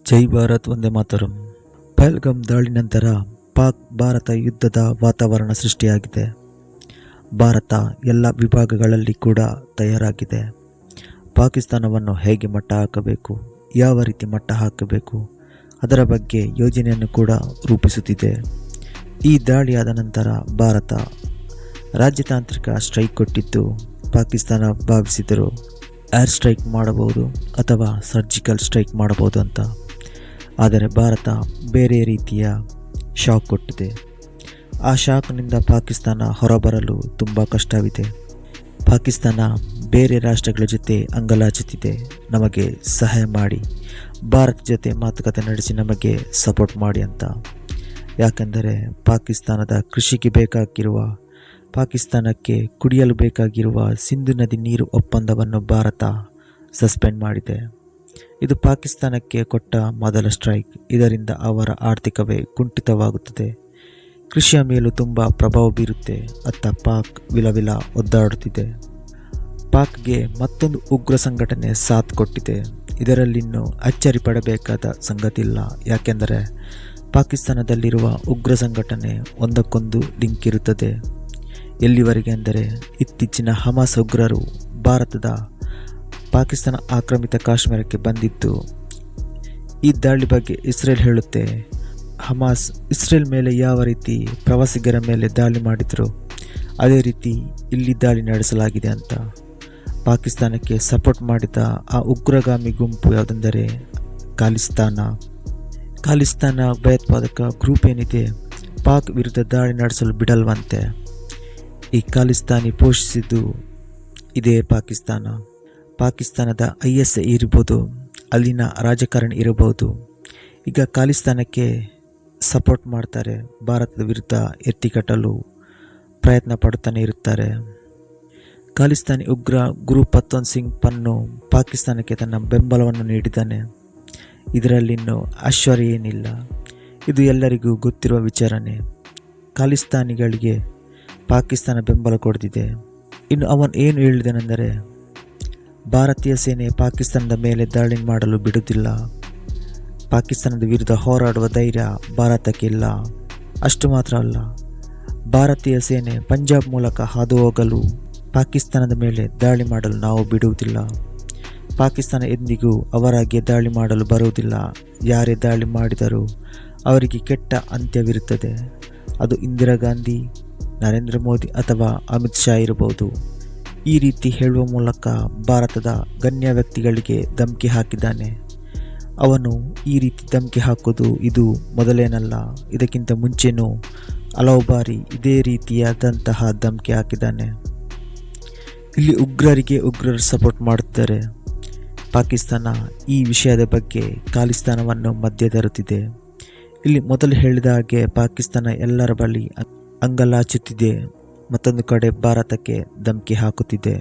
ಜೈ ಭಾರತ್ ವಂದೇ ಮಾತರಂ. ಪಹಲ್ಗಾಮ್ ದಾಳಿ ನಂತರ ಪಾಕ್ ಭಾರತ ಯುದ್ಧದ ವಾತಾವರಣ ಸೃಷ್ಟಿಯಾಗಿದೆ. ಭಾರತ ಎಲ್ಲ ವಿಭಾಗಗಳಲ್ಲಿ ಕೂಡ ತಯಾರಾಗಿದೆ. ಪಾಕಿಸ್ತಾನವನ್ನು ಹೇಗೆ ಮಟ್ಟ ಹಾಕಬೇಕು, ಯಾವ ರೀತಿ ಮಟ್ಟ ಹಾಕಬೇಕು, ಅದರ ಬಗ್ಗೆ ಯೋಜನೆಯನ್ನು ಕೂಡ ರೂಪಿಸುತ್ತಿದೆ. ಈ ದಾಳಿಯಾದ ನಂತರ ಭಾರತ ರಾಜತಾಂತ್ರಿಕ ಸ್ಟ್ರೈಕ್ ಕೊಟ್ಟಿದ್ದು, ಪಾಕಿಸ್ತಾನ ಭಾವಿಸಿದರು ಏರ್ ಸ್ಟ್ರೈಕ್ ಮಾಡಬಹುದು ಅಥವಾ ಸರ್ಜಿಕಲ್ ಸ್ಟ್ರೈಕ್ ಮಾಡಬಹುದು ಅಂತ. ಆದರೆ ಭಾರತ ಬೇರೆ ರೀತಿಯ ಶಾಕ್ ಕೊಟ್ಟಿದೆ. ಆ ಶಾಕ್ನಿಂದ ಪಾಕಿಸ್ತಾನ ಹೊರಬರಲು ತುಂಬ ಕಷ್ಟವಿದೆ. ಪಾಕಿಸ್ತಾನ ಬೇರೆ ರಾಷ್ಟ್ರಗಳ ಜೊತೆ ಅಂಗಲಾಚುತ್ತಿದೆ, ನಮಗೆ ಸಹಾಯ ಮಾಡಿ, ಭಾರತ ಜೊತೆ ಮಾತುಕತೆ ನಡೆಸಿ ನಮಗೆ ಸಪೋರ್ಟ್ ಮಾಡಿ ಅಂತ. ಯಾಕೆಂದರೆ ಪಾಕಿಸ್ತಾನದ ಕೃಷಿಗೆ ಬೇಕಾಗಿರುವ, ಪಾಕಿಸ್ತಾನಕ್ಕೆ ಕುಡಿಯಲು ಬೇಕಾಗಿರುವ ಸಿಂಧು ನದಿ ನೀರು ಒಪ್ಪಂದವನ್ನು ಭಾರತ ಸಸ್ಪೆಂಡ್ ಮಾಡಿದೆ. ಇದು ಪಾಕಿಸ್ತಾನಕ್ಕೆ ಕೊಟ್ಟ ಮೊದಲ ಸ್ಟ್ರೈಕ್. ಇದರಿಂದ ಅವರ ಆರ್ಥಿಕವೇ ಕುಂಠಿತವಾಗುತ್ತದೆ, ಕೃಷಿಯ ಮೇಲೂ ತುಂಬ ಪ್ರಭಾವ ಬೀರುತ್ತೆ. ಅತ್ತ ಪಾಕ್ ವಿಲವಿಲ ಒದ್ದಾಡುತ್ತಿದೆ. ಪಾಕ್ಗೆ ಮತ್ತೊಂದು ಉಗ್ರ ಸಂಘಟನೆ ಸಾಥ್ ಕೊಟ್ಟಿದೆ. ಇದರಲ್ಲಿನ್ನೂ ಅಚ್ಚರಿ ಪಡಬೇಕಾದ ಸಂಗತಿಯಿಲ್ಲ. ಯಾಕೆಂದರೆ ಪಾಕಿಸ್ತಾನದಲ್ಲಿರುವ ಉಗ್ರ ಸಂಘಟನೆ ಒಂದಕ್ಕೊಂದು ಲಿಂಕ್ ಇರುತ್ತದೆ. ಎಲ್ಲಿವರೆಗೆ ಅಂದರೆ, ಇತ್ತೀಚಿನ ಹಮಾಸ್ ಉಗ್ರರು ಭಾರತದ ಪಾಕಿಸ್ತಾನ ಆಕ್ರಮಿತ ಕಾಶ್ಮೀರಕ್ಕೆ ಬಂದಿದ್ದು. ಈ ದಾಳಿ ಬಗ್ಗೆ ಇಸ್ರೇಲ್ ಹೇಳುತ್ತೆ, ಹಮಾಸ್ ಇಸ್ರೇಲ್ ಮೇಲೆ ಯಾವ ರೀತಿ ಪ್ರವಾಸಿಗರ ಮೇಲೆ ದಾಳಿ ಮಾಡಿದ್ರು ಅದೇ ರೀತಿ ಇಲ್ಲಿ ದಾಳಿ ನಡೆಸಲಾಗಿದೆ ಅಂತ. ಪಾಕಿಸ್ತಾನಕ್ಕೆ ಸಪೋರ್ಟ್ ಮಾಡಿದ ಆ ಉಗ್ರಗಾಮಿ ಗುಂಪು ಯಾವುದೆಂದರೆ ಖಾಲಿಸ್ತಾನ ಭಯೋತ್ಪಾದಕ ಗ್ರೂಪ್ ಏನಿದೆ, ಪಾಕ್ ವಿರುದ್ಧ ದಾಳಿ ನಡೆಸಲು ಬಿಡಲ್ವಂತೆ. ಈ ಖಾಲಿಸ್ತಾನಿ ಪೋಷಿಸಿದ್ದು ಇದೇ ಪಾಕಿಸ್ತಾನದ ISI ಇರ್ಬೋದು, ಅಲ್ಲಿನ ರಾಜಕಾರಣಿ ಇರಬಹುದು. ಈಗ ಖಾಲಿಸ್ತಾನಕ್ಕೆ ಸಪೋರ್ಟ್ ಮಾಡ್ತಾರೆ, ಭಾರತದ ವಿರುದ್ಧ ಎತ್ತಿಕಟ್ಟಲು ಪ್ರಯತ್ನ ಪಡುತ್ತಾನೆ ಇರುತ್ತಾರೆ. ಖಾಲಿಸ್ತಾನಿ ಉಗ್ರ ಗುರು ಫತ್ವಂತ್ ಸಿಂಗ್ ಪನ್ನು ಪಾಕಿಸ್ತಾನಕ್ಕೆ ತನ್ನ ಬೆಂಬಲವನ್ನು ನೀಡಿದ್ದಾನೆ. ಇದರಲ್ಲಿನ್ನೂ ಆಶ್ಚರ್ಯ ಏನಿಲ್ಲ, ಇದು ಎಲ್ಲರಿಗೂ ಗೊತ್ತಿರುವ ವಿಚಾರನೆ. ಖಾಲಿಸ್ತಾನಿಗಳಿಗೆ ಪಾಕಿಸ್ತಾನ ಬೆಂಬಲ ಕೊಡ್ತಿದೆ. ಇನ್ನು ಅವನು ಏನು ಹೇಳಿದನೆಂದರೆ, ಭಾರತೀಯ ಸೇನೆ ಪಾಕಿಸ್ತಾನದ ಮೇಲೆ ದಾಳಿ ಮಾಡಲು ಬಿಡುವುದಿಲ್ಲ, ಪಾಕಿಸ್ತಾನದ ವಿರುದ್ಧ ಹೋರಾಡುವ ಧೈರ್ಯ ಭಾರತಕ್ಕೆ ಇಲ್ಲ. ಅಷ್ಟು ಮಾತ್ರ ಅಲ್ಲ, ಭಾರತೀಯ ಸೇನೆ ಪಂಜಾಬ್ ಮೂಲಕ ಹಾದು ಹೋಗಲು ಪಾಕಿಸ್ತಾನದ ಮೇಲೆ ದಾಳಿ ಮಾಡಲು ನಾವು ಬಿಡುವುದಿಲ್ಲ. ಪಾಕಿಸ್ತಾನ ಎಂದಿಗೂ ಅವರಾಗೆ ದಾಳಿ ಮಾಡಲು ಬರುವುದಿಲ್ಲ. ಯಾರೇ ದಾಳಿ ಮಾಡಿದರೂ ಅವರಿಗೆ ಕೆಟ್ಟ ಅಂತ್ಯವಿರುತ್ತದೆ. ಅದು ಇಂದಿರಾ ಗಾಂಧಿ, ನರೇಂದ್ರ ಮೋದಿ ಅಥವಾ ಅಮಿತ್ ಶಾ ಇರಬಹುದು. ಈ ರೀತಿ ಹೇಳುವ ಮೂಲಕ ಭಾರತದ ಗಣ್ಯ ವ್ಯಕ್ತಿಗಳಿಗೆ ಧಮಕಿ ಹಾಕಿದ್ದಾನೆ. ಅವನು ಈ ರೀತಿ ಧಮಕಿ ಹಾಕೋದು ಇದು ಮೊದಲೇನಲ್ಲ. ಇದಕ್ಕಿಂತ ಮುಂಚೆನೂ ಹಲವು ಬಾರಿ ಇದೇ ರೀತಿಯಾದಂತಹ ಧಮಕಿ ಹಾಕಿದ್ದಾನೆ. ಇಲ್ಲಿ ಉಗ್ರರು ಸಪೋರ್ಟ್ ಮಾಡುತ್ತಾರೆ. ಪಾಕಿಸ್ತಾನ ಈ ವಿಷಯದ ಬಗ್ಗೆ ಖಾಲಿಸ್ತಾನವನ್ನು ಮಧ್ಯ ತರುತ್ತಿದೆ. ಇಲ್ಲಿ ಮೊದಲು ಹೇಳಿದ ಹಾಗೆ ಪಾಕಿಸ್ತಾನ ಎಲ್ಲರ ಬಳಿ ಅಂಗಲಾಚುತ್ತಿದೆ, ಮತ್ತೊಂದು ಕಡೆ ಭಾರತಕ್ಕೆ ಧಮಕಿ ಹಾಕುತ್ತಿದೆ.